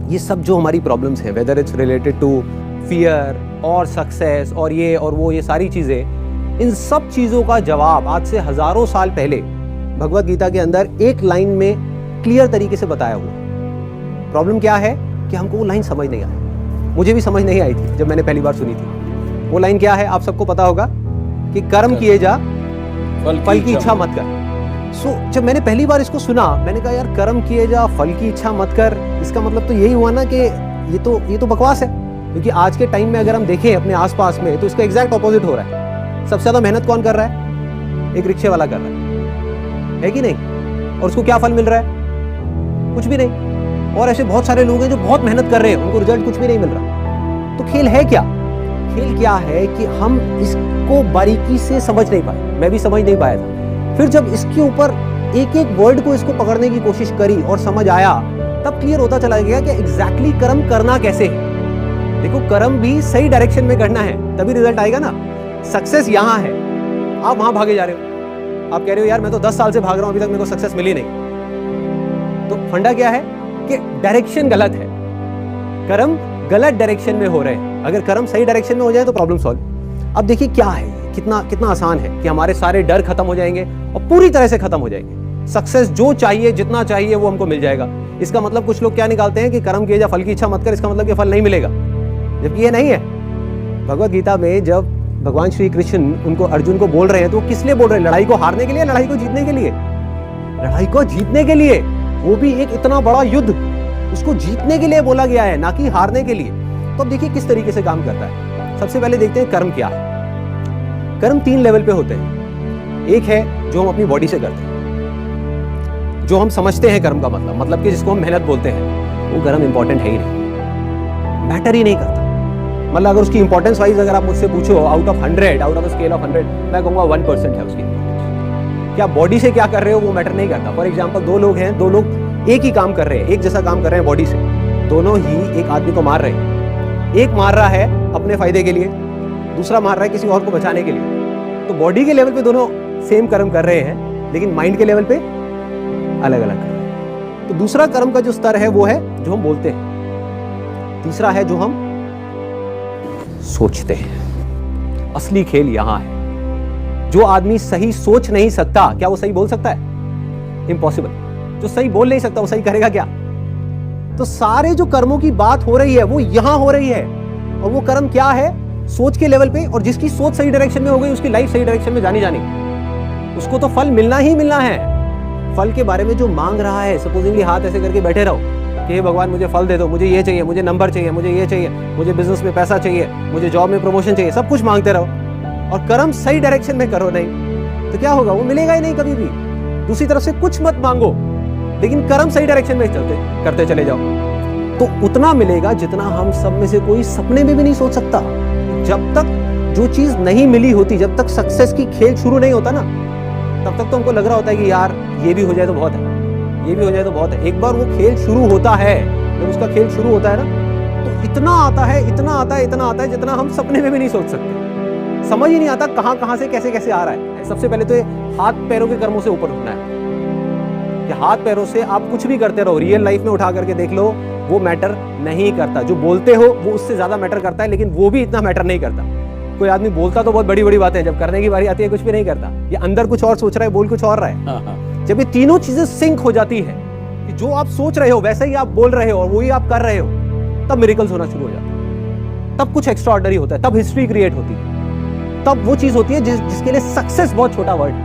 ये सब जो हमारी प्रॉब्लम्स हैं, whether it's related to fear और सक्सेस और ये और वो, ये सारी चीज़ें, इन सब चीज़ों का जवाब आज से हज़ारों साल पहले भगवत गीता के अंदर एक लाइन में क्लियर तरीके से बताया हुआ। प्रॉब्लम क्या है कि हमको वो लाइन समझ नहीं आई। मुझे भी समझ नहीं आई थी जब मैंने पहली बार सुनी थी। वो लाइन क्या है आप सबको पता होगा कि कर्म किए जा, फल की इच्छा मत कर। जब मैंने पहली बार इसको सुना, मैंने कहा यार कर्म किए जा, फल की इच्छा मत कर, इसका मतलब तो यही हुआ ना कि ये तो बकवास है। क्योंकि आज के टाइम में अगर हम देखें अपने आसपास में तो इसका एग्जैक्ट ऑपोजिट हो रहा है। सबसे ज्यादा मेहनत कौन कर रहा है? एक रिक्शे वाला कर रहा है कि नहीं? और उसको क्या फल मिल रहा है? कुछ भी नहीं। और ऐसे बहुत सारे लोग हैं जो बहुत मेहनत कर रहे हैं, उनको रिजल्ट कुछ भी नहीं मिल रहा। तो खेल है क्या? खेल क्या है कि हम इसको बारीकी से समझ नहीं पाए। मैं भी समझ नहीं पाया था। फिर जब इसके ऊपर एक एक वर्ड को इसको पकड़ने की कोशिश करी और समझ आया, तब क्लियर होता चला गया कि एग्जैक्टली कर्म करना कैसे है। देखो, कर्म भी सही डायरेक्शन में करना है, तभी रिजल्ट आएगा ना। सक्सेस यहां है, आप वहां भागे जा रहे हो। आप कह रहे हो यार मैं तो 10 साल से भाग रहा हूं, अभी तक मेरे को सक्सेस मिली नहीं। तो फंडा क्या है कि डायरेक्शन गलत है। कर्म गलत डायरेक्शन में हो रहे हैं। अगर कर्म सही डायरेक्शन में हो जाए तो प्रॉब्लम सॉल्व। अब देखिए क्या है, कितना आसान है कि हमारे सारे डर खत्म हो जाएंगे और पूरी तरह से खत्म हो जाएंगे। सक्सेस जो चाहिए, जितना चाहिए वो हमको मिल जाएगा। इसका मतलब कुछ लोग क्या निकालते हैं कि कर्म किए जा, फल की इच्छा मत कर, इसका मतलब कि फल नहीं मिलेगा, जबकि ये नहीं है। भगवत गीता में जब भगवान श्री कृष्ण उनको, अर्जुन को बोल रहे हैं, तो वो किस लिए बोल रहे हैं? लड़ाई को हारने के लिए, लड़ाई को जीतने के लिए? लड़ाई को जीतने के लिए, वो भी एक इतना बड़ा युद्ध, उसको जीतने के लिए बोला गया है, ना कि हारने के लिए। तो अब देखिए किस तरीके से काम करता है। सबसे पहले देखते हैं कर्म क्या है। कर्म 3 लेवल पे होते हैं। एक है जो हम अपनी बॉडी से करते हैं, जो हम समझते हैं कर्म का मतलब कि जिसको हम मेहनत बोलते हैं, वो कर्म इंपॉर्टेंट है ही नहीं, मैटर ही नहीं करता। मतलब अगर उसकी इंपॉर्टेंस वाइज अगर आप मुझसे पूछो out of 100, out of scale of 100, मैं कहूँगा 1% है उसकी इंपॉर्टेंस। क्या बॉडी से क्या कर रहे हो वो मैटर नहीं करता। फॉर एग्जाम्पल, 2 लोग हैं, 2 लोग एक ही काम कर रहे हैं, एक जैसा काम कर रहे हैं बॉडी से, दोनों ही एक आदमी को मार रहे हैं। एक मार रहा है अपने फायदे के लिए, दूसरा मार रहा है किसी और को बचाने के लिए। तो बॉडी के लेवल पे दोनों सेम कर्म कर रहे हैं, लेकिन माइंड के लेवल पे अलग अलग कर रहे हैं। तो दूसरा कर्म का जो स्तर है वो है जो हम बोलते हैं, तीसरा है जो हम सोचते हैं। असली खेल यहां है। जो आदमी सही सोच नहीं सकता, क्या वो सही बोल सकता है? इम्पॉसिबल। जो सही बोल नहीं सकता वो सही करेगा क्या? तो सारे जो कर्मों की बात हो रही है वो यहां हो रही है। और वो कर्म क्या है? सोच के लेवल पे। और जिसकी सोच सही डायरेक्शन में हो गई, उसकी लाइफ सही डायरेक्शन में जानी उसको तो फल मिलना ही मिलना है। फल के बारे में जो मांग रहा है, सपोजिंगली हाथ ऐसे करके बैठे रहो कि हे भगवान मुझे फल दे दो, मुझे ये चाहिए, मुझे नंबर चाहिए, मुझे ये चाहिए, मुझे बिजनेस में पैसा चाहिए, मुझे जॉब में प्रमोशन चाहिए, सब कुछ मांगते रहो और कर्म सही डायरेक्शन में करो नहीं, तो क्या होगा? वो मिलेगा ही नहीं कभी भी। दूसरी तरफ से कुछ मत मांगो, लेकिन कर्म सही डायरेक्शन में करते चले जाओ, तो उतना मिलेगा जितना हम सब में से कोई सपने में भी नहीं सोच सकता। जब तक जो चीज नहीं मिली होती, जब तक सक्सेस की खेल शुरू नहीं होता ना, तब तक तो हमको लग रहा होता है कि यार ये भी हो जाए तो बहुत है, ये भी हो जाए तो बहुत है। एक बार वो खेल शुरू होता है, जब उसका खेल शुरू होता है ना, तो इतना आता है, इतना आता है, इतना आता है जितना हम सपने में भी नहीं सोच सकते। समझ ही नहीं आता कहां से कैसे आ रहा है। सबसे पहले तो हाथ पैरों के कर्मों से ऊपर उठना है कि हाथ पैरों से आप कुछ भी करते रहो, रियल लाइफ में उठा करके देख लो, वो मैटर नहीं करता। जो बोलते हो वो उससे ज्यादा मैटर करता है, लेकिन वो भी इतना मैटर नहीं करता। कोई आदमी बोलता तो बहुत बड़ी बड़ी बातें, जब करने की बारी आती है कुछ भी नहीं करता। ये अंदर कुछ और सोच रहा है, बोल कुछ और रहा है। जब ये तीनों चीजें सिंक हो जाती है कि जो आप सोच रहे हो वैसे ही आप बोल रहे हो और वही आप कर रहे हो, तब मिरेकल्स होना शुरू हो जाता है, तब कुछ एक्स्ट्राऑर्डिनरी होता है, तब हिस्ट्री क्रिएट होती है, तब वो चीज होती है जिसके लिए सक्सेस बहुत छोटा वर्ड है।